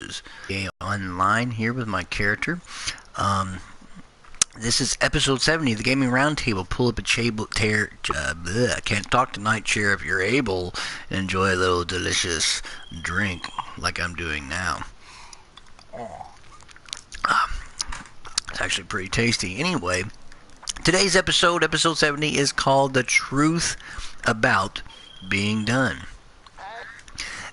Delicious. Online here with my character. This is episode 70 of the Gaming Roundtable. Pull up a can't talk tonight, chair if you're able. Enjoy a little delicious drink like I'm doing now. It's actually pretty tasty. Anyway, today's episode 70, is called The Truth About Being Done.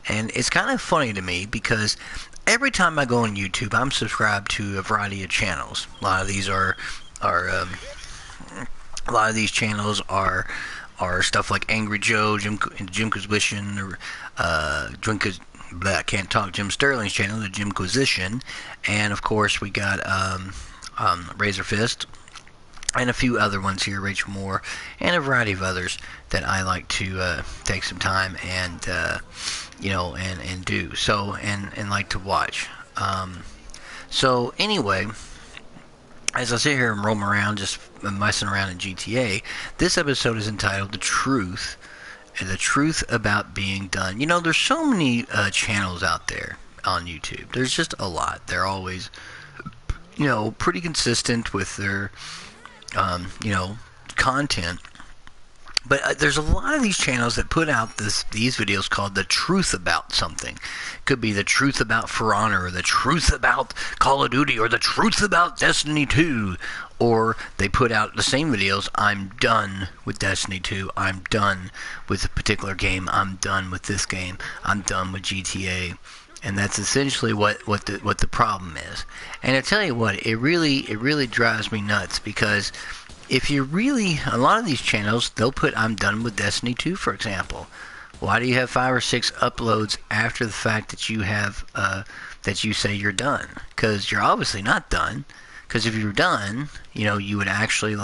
And it's kind of funny to me because every time I go on YouTube, I'm subscribed to a variety of channels. A lot of these channels are stuff like Angry Joe, Jim Quisition, or can't talk. Jim Sterling's channel, the Jimquisition, and of course we got Razor Fist, and a few other ones here, Rachel Moore, and a variety of others that I like to take some time and do so and like to watch. So anyway, as I sit here and roam around, just messing around in GTA, this episode is entitled "The Truth About Being Done." You know, there's so many channels out there on YouTube. There's just a lot. They're always, pretty consistent with their content. But there's a lot of these channels that put out these videos called "The Truth About Something." Could be the truth about For Honor, or the truth about Call of Duty, or the truth about Destiny 2. Or they put out the same videos, "I'm done with Destiny 2. I'm done with a particular game. I'm done with this game. I'm done with GTA." And that's essentially what the problem is. And I tell you what, it really drives me nuts, because if you really, a lot of these channels, they'll put "I'm done with Destiny 2, for example. Why do you have 5 or 6 uploads after the fact that you have, that you say you're done? Because you're obviously not done. Because if you were done, you would actually,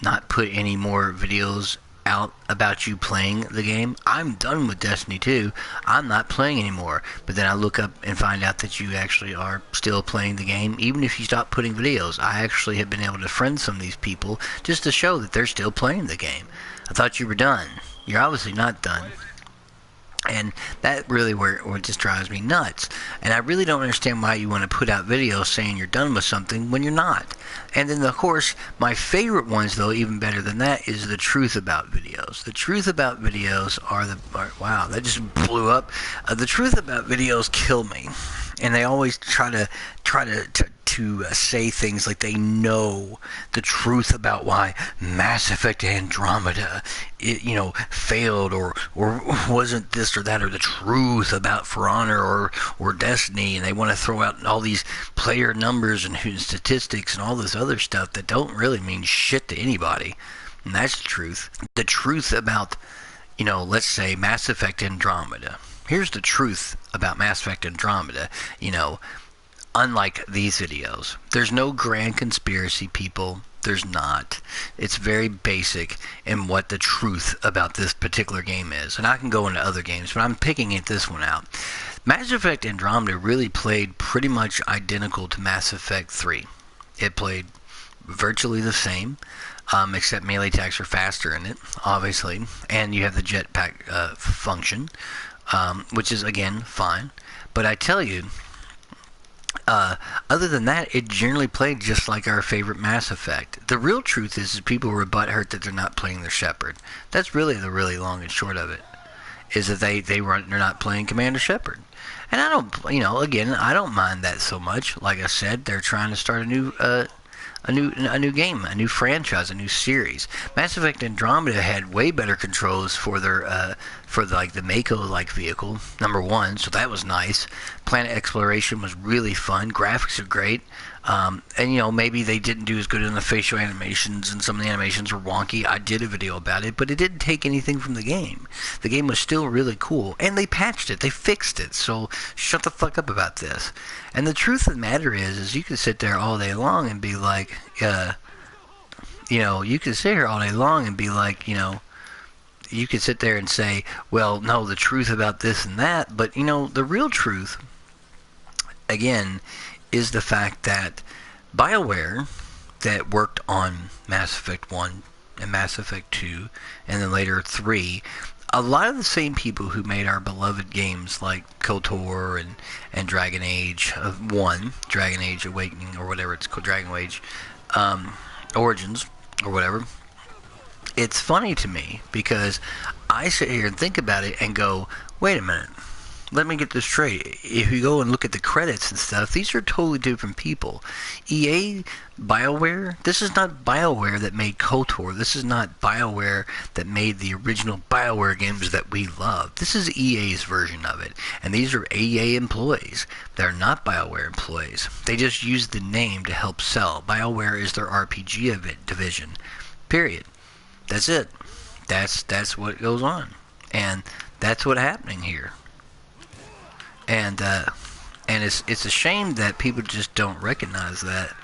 not put any more videos out about you playing the game. "I'm done with Destiny 2. I'm not playing anymore." But then I look up and find out that you actually are still playing the game, even if you stop putting videos. I actually have been able to friend some of these people just to show that they're still playing the game. I thought you were done. You're obviously not done. And that really where it just drives me nuts. And I really don't understand why you want to put out videos saying you're done with something when you're not. And then, of course, my favorite ones, though, even better than that, is the truth about videos. The truth about videos wow, that just blew up. The truth about videos kill me. And they always try to say things like they know the truth about why Mass Effect Andromeda, failed, or wasn't this or that, or the truth about For Honor or Destiny, and they want to throw out all these player numbers and statistics and all this other stuff that don't really mean shit to anybody. And that's the truth. The truth about, let's say Mass Effect Andromeda. Here's the truth about Mass Effect Andromeda. Unlike these videos, there's no grand conspiracy, people. There's not. It's very basic in what the truth about this particular game is. And I can go into other games, but I'm picking this one out. Mass Effect Andromeda really played pretty much identical to Mass Effect 3. It played virtually the same, except melee attacks are faster in it, obviously. And you have the jetpack function, which is, again, fine. But I tell you, other than that, it generally played just like our favorite Mass Effect. The real truth is people were butthurt that they're not playing their Shepard. That's really the really long and short of it, is that they're not playing Commander Shepard. And I don't, again, I don't mind that so much. Like I said, they're trying to start a new game, a new franchise, a new series. Mass Effect Andromeda had way better controls for their the Mako-like vehicle, number one, so that was nice. Planet exploration was really fun. Graphics are great. And maybe they didn't do as good in the facial animations, and some of the animations were wonky. I did a video about it, but it didn't take anything from the game. The game was still really cool, and they patched it, they fixed it, so shut the fuck up about this. And the truth of the matter is you can sit there all day long and be like, you can sit here all day long and be like, you could sit there and say, well, no, the truth about this and that, but, the real truth, again, is the fact that BioWare, that worked on Mass Effect 1 and Mass Effect 2, and then later 3, a lot of the same people who made our beloved games like KOTOR and Dragon Age of 1, Dragon Age Awakening, or whatever it's called, Dragon Age Origins, or whatever. It's funny to me because I sit here and think about it and go, wait a minute, let me get this straight. If you go and look at the credits and stuff, these are totally different people. EA, BioWare, this is not BioWare that made KOTOR. This is not BioWare that made the original BioWare games that we love. This is EA's version of it. And these are EA employees. They're not BioWare employees. They just use the name to help sell. BioWare is their RPG division. Period. That's it. That's what goes on. And that's what's happening here. And it's a shame that people just don't recognize that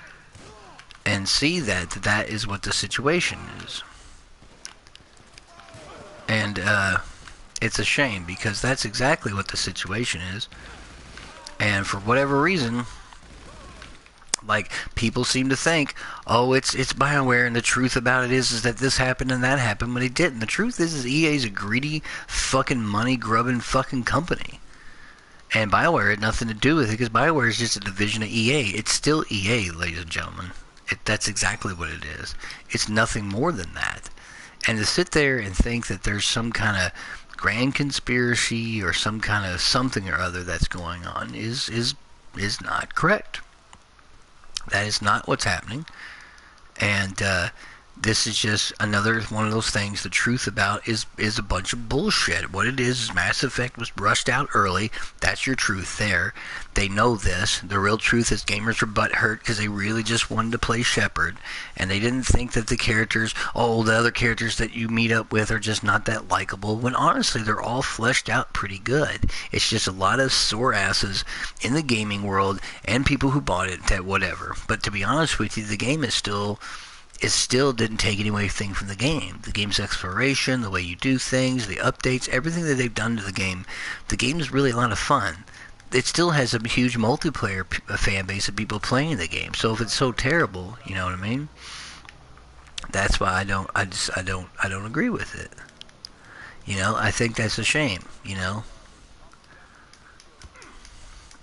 and see that is what the situation is. And it's a shame because that's exactly what the situation is. And for whatever reason, like, people seem to think, oh, it's BioWare, and the truth about it is that this happened and that happened, but it didn't. The truth is EA's a greedy, fucking money-grubbing fucking company. And BioWare had nothing to do with it, because BioWare is just a division of EA. It's still EA, ladies and gentlemen. That's exactly what it is. It's nothing more than that. And to sit there and think that there's some kind of grand conspiracy or some kind of something or other that's going on is not correct. That is not what's happening. And this is just another one of those things the truth about is a bunch of bullshit. What it is Mass Effect was rushed out early. That's your truth there. They know this. The real truth is gamers were butthurt because they really just wanted to play Shepard. And they didn't think that the characters, the other characters that you meet up with are just not that likable. When honestly, they're all fleshed out pretty good. It's just a lot of sore asses in the gaming world and people who bought it that whatever. But to be honest with you, the game is still... It still didn't take anything from the game. The game's exploration, the way you do things, the updates, everything that they've done to the game is really a lot of fun. It still has a huge multiplayer fan base of people playing the game. So if it's so terrible, you know what I mean? That's why I don't agree with it. You know, I think that's a shame, you know?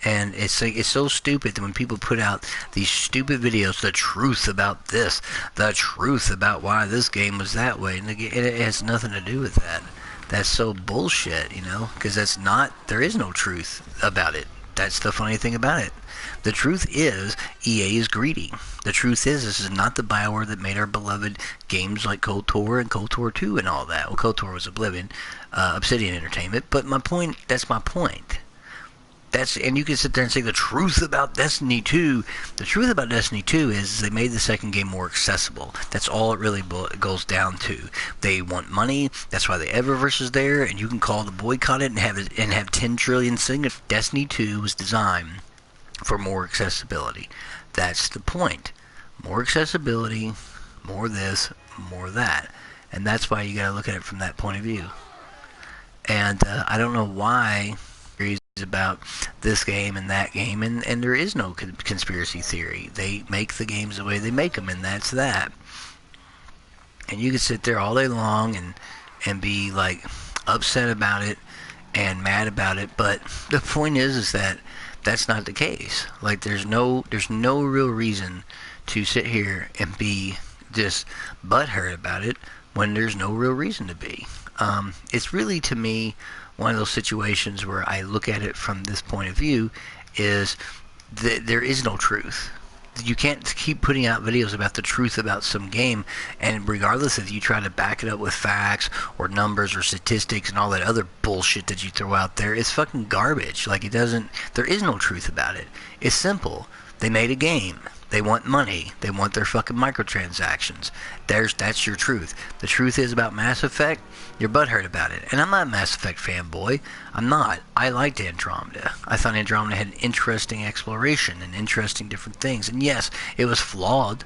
And it's like, it's so stupid that when people put out these stupid videos, the truth about this, the truth about why this game was that way, and it has nothing to do with that. That's so bullshit, you know, because there is no truth about it. That's the funny thing about it. The truth is, EA is greedy. The truth is, this is not the BioWare that made our beloved games like KOTOR and KOTOR 2 and all that. Well, KOTOR was Obsidian Entertainment, but that's my point. And you can sit there and say the truth about Destiny 2. The truth about Destiny 2 is they made the second game more accessible. That's all it really goes down to. They want money. That's why the Eververse is there, and you can call the boycott it and have 10 trillion signatures. Destiny 2 was designed for more accessibility. That's the point. More accessibility, more this, more that. And that's why you got to look at it from that point of view. And I don't know why about this game and that game, and there is no conspiracy theory. They make the games the way they make them, and that's that. And you can sit there all day long and be like upset about it and mad about it, but the point is that that's not the case. Like, there's no real reason to sit here and be just butthurt about it when there's no real reason to be. It's really, to me, one of those situations where I look at it from this point of view is that there is no truth. You can't keep putting out videos about the truth about some game, and regardless if you try to back it up with facts or numbers or statistics and all that other bullshit that you throw out there, it's fucking garbage. Like, there is no truth about it. It's simple. They made a game. They want money. They want their fucking microtransactions. That's your truth. The truth is about Mass Effect, you're butthurt about it. And I'm not a Mass Effect fanboy. I'm not. I liked Andromeda. I thought Andromeda had an interesting exploration and interesting different things. And yes, it was flawed,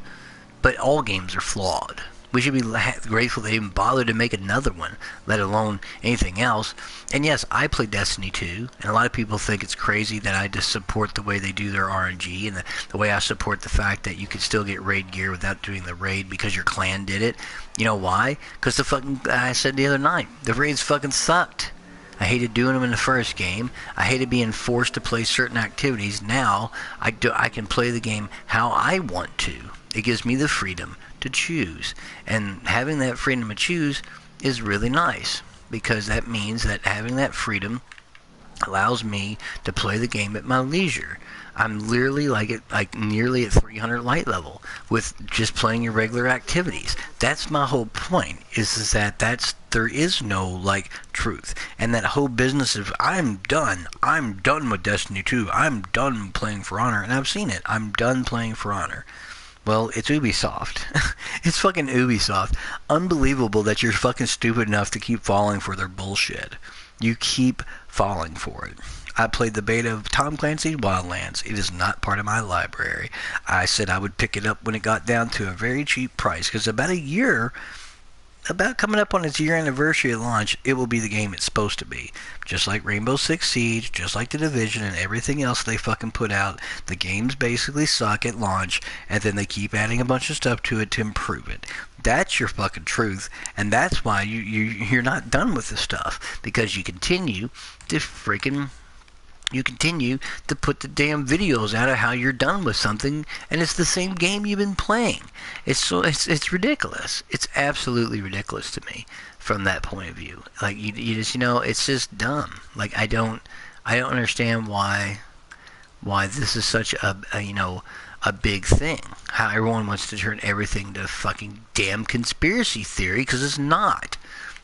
but all games are flawed. We should be grateful they even bothered to make another one, let alone anything else. And yes, I play Destiny 2, and a lot of people think it's crazy that I just support the way they do their RNG, and the way I support the fact that you can still get raid gear without doing the raid because your clan did it. You know why? Because I said the other night, the raids fucking sucked. I hated doing them in the first game. I hated being forced to play certain activities. Now, I can play the game how I want to. It gives me the freedom to choose. And having that freedom to choose is really nice, because that means that having that freedom allows me to play the game at my leisure. I'm literally nearly at 300 light level with just playing your regular activities. That's my whole point, is that there is no truth. And that whole business of I'm done with Destiny 2, I'm done playing For Honor, and I've seen it. I'm done playing For Honor. Well, it's Ubisoft. It's fucking Ubisoft. Unbelievable that you're fucking stupid enough to keep falling for their bullshit. You keep falling for it. I played the beta of Tom Clancy's Wildlands. It is not part of my library. I said I would pick it up when it got down to a very cheap price, because about coming up on its year anniversary of launch, it will be the game it's supposed to be. Just like Rainbow Six Siege, just like The Division, and everything else they fucking put out. The games basically suck at launch, and then they keep adding a bunch of stuff to it to improve it. That's your fucking truth, and that's why you're not done with the stuff, because you continue to put the damn videos out of how you're done with something, and it's the same game you've been playing. It's ridiculous. It's absolutely ridiculous to me from that point of view. Like, you just, it's just dumb. Like, I don't understand why this is such a big thing. How everyone wants to turn everything to fucking damn conspiracy theory, because it's not.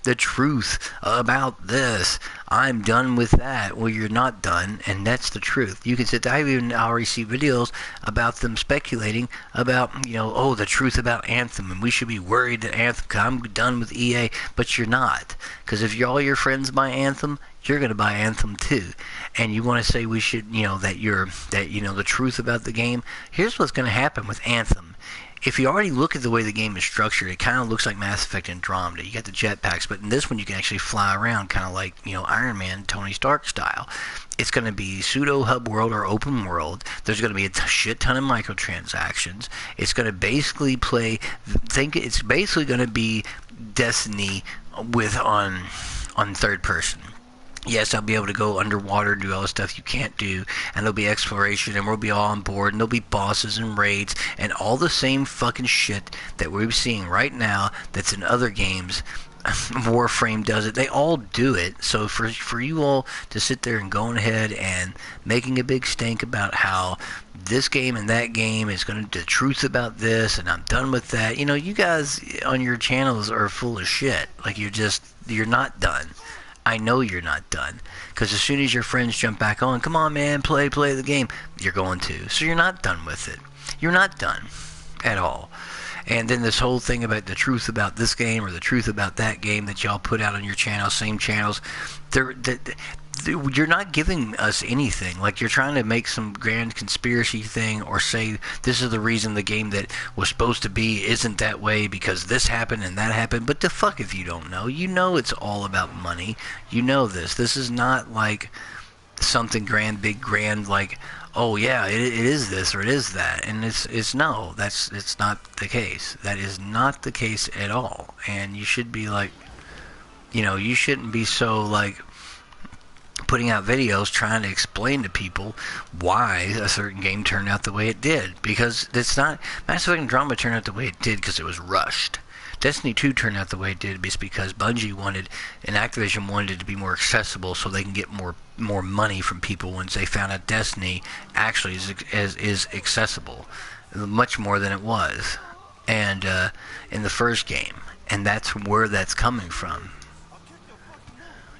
The truth about this, I'm done with that. Well, you're not done, and that's the truth. You can sit there. I've even already see videos about them speculating about, the truth about Anthem, and we should be worried that Anthem, because I'm done with EA, but you're not. Because if all your friends buy Anthem, you're going to buy Anthem too. And you want to say we should, the truth about the game. Here's what's going to happen with Anthem. If you already look at the way the game is structured, it kind of looks like Mass Effect Andromeda. You got the jetpacks, but in this one you can actually fly around, kind of like, Iron Man, Tony Stark style. It's going to be pseudo-hub world or open world. There's going to be a shit ton of microtransactions. It's going to basically it's basically going to be Destiny on third person. Yes, I'll be able to go underwater and do all the stuff you can't do, and there'll be exploration, and we'll be all on board, and there'll be bosses and raids, and all the same fucking shit that we're seeing right now that's in other games. Warframe does it. They all do it. So for you all to sit there and going ahead and making a big stink about how this game and that game is going to do the truth about this, and I'm done with that. You guys on your channels are full of shit. Like, you're not done. I know you're not done, because as soon as your friends jump back on, come on man, play the game, you're going to. So you're not done with it. You're not done at all. And then this whole thing about the truth about this game or the truth about that game that y'all put out on your channel, same channels, you're not giving us anything. Like, you're trying to make some grand conspiracy thing, or say this is the reason the game that was supposed to be isn't that way because this happened and that happened. But the fuck if you don't know. It's all about money. This. This is not like something big grand, like, oh yeah, it is this or it is that. And it's not the case. That is not the case at all. And you should be like, you shouldn't be so like putting out videos trying to explain to people why a certain game turned out the way it did, because it's not. Mass Effect Andromeda turned out the way it did because it was rushed. Destiny 2 turned out the way it did because Bungie wanted, and Activision wanted it to be more accessible so they can get more money from people once they found out Destiny actually is accessible, much more than it was, and in the first game, and that's where that's coming from.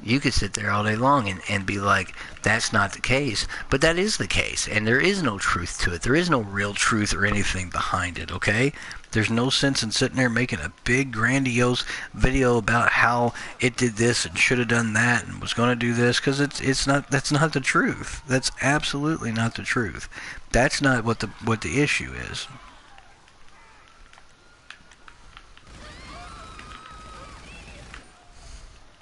You could sit there all day long and be like, that's not the case. But that is the case. And there is no truth to it. There is no real truth or anything behind it, okay? There's no sense in sitting there making a big, grandiose video about how it did this and should have done that and was going to do this, because that's not the truth. That's absolutely not the truth. That's not what the issue is.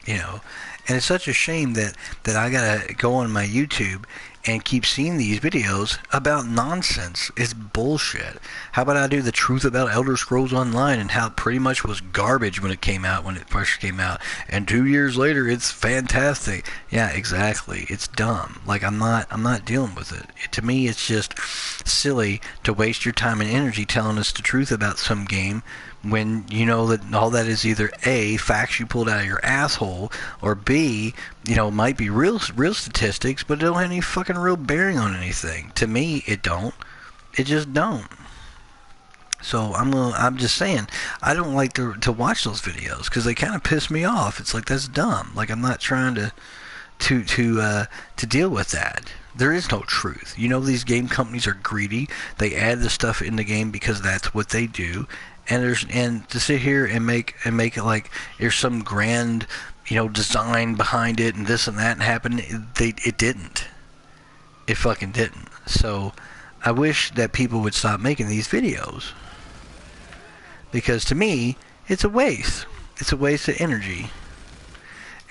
you know. And it's such a shame that I gotta go on my YouTube and keep seeing these videos about nonsense. It's bullshit. How about I do the truth about Elder Scrolls Online and how it pretty much was garbage when it came out, when it first came out, and 2 years later it's fantastic. Yeah, exactly. It's dumb. Like I'm not dealing with it. To me, it's just silly to waste your time and energy telling us the truth about some game when you know that all that is either A, facts you pulled out of your asshole, or B, might be real statistics, but it don't have any fucking real bearing on anything. To me, it don't. It just don't. So I'm just saying, I don't like to watch those videos because they kind of piss me off. It's like, that's dumb. Like, I'm not trying to deal with that. There is no truth. These game companies are greedy. They add the stuff in the game because that's what they do. And to sit here and make it like there's some grand, design behind it and this and that and happened, it didn't. It fucking didn't. So I wish that people would stop making these videos. Because to me, it's a waste. It's a waste of energy.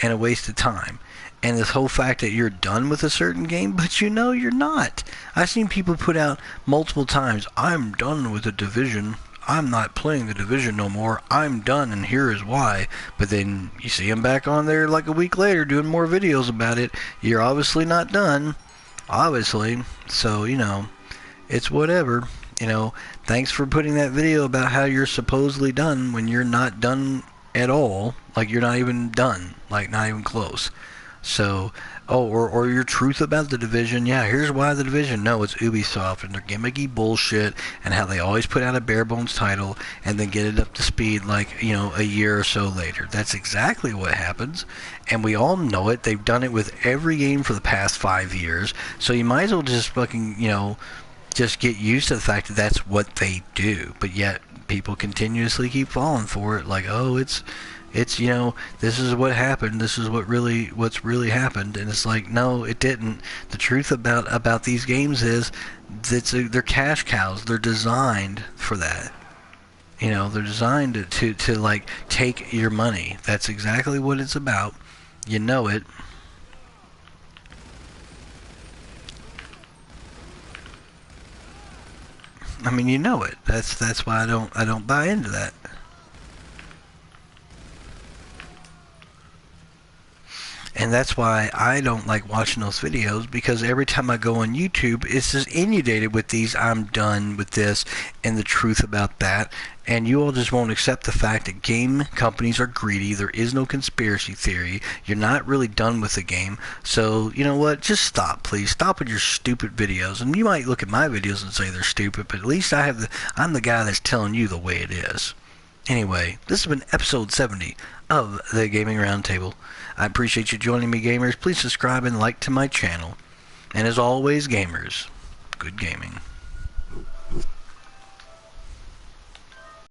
And a waste of time. And this whole fact that you're done with a certain game, but you're not. I've seen people put out multiple times, I'm done with the Division. I'm not playing the Division no more. I'm done, and here is why. But then you see them back on there like a week later doing more videos about it. You're obviously not done. Obviously. So, it's whatever. Thanks for putting that video about how you're supposedly done when you're not done at all. Like, you're not even done. Like, not even close. So, or your truth about the Division. Yeah, here's why the Division. No, it's Ubisoft and their gimmicky bullshit and how they always put out a bare bones title and then get it up to speed like, a year or so later. That's exactly what happens. And we all know it. They've done it with every game for the past 5 years. So you might as well just fucking, just get used to the fact that that's what they do. But yet people continuously keep falling for it. Like, oh, it's this is what happened. This is what's really happened. And it's like, no, it didn't. The truth about these games is they're cash cows. They're designed for that. They're designed to like take your money. That's exactly what it's about. You know it. I mean, you know it. That's why I don't buy into that. And that's why I don't like watching those videos, because every time I go on YouTube, it's just inundated with these, I'm done with this, and the truth about that. And you all just won't accept the fact that game companies are greedy. There is no conspiracy theory. You're not really done with the game. So, you know what? Just stop, please. Stop with your stupid videos. And you might look at my videos and say they're stupid, but at least I'm the guy that's telling you the way it is. Anyway, this has been episode 70 of the Gaming Roundtable. I appreciate you joining me, gamers. Please subscribe and like to my channel. And as always, gamers, good gaming.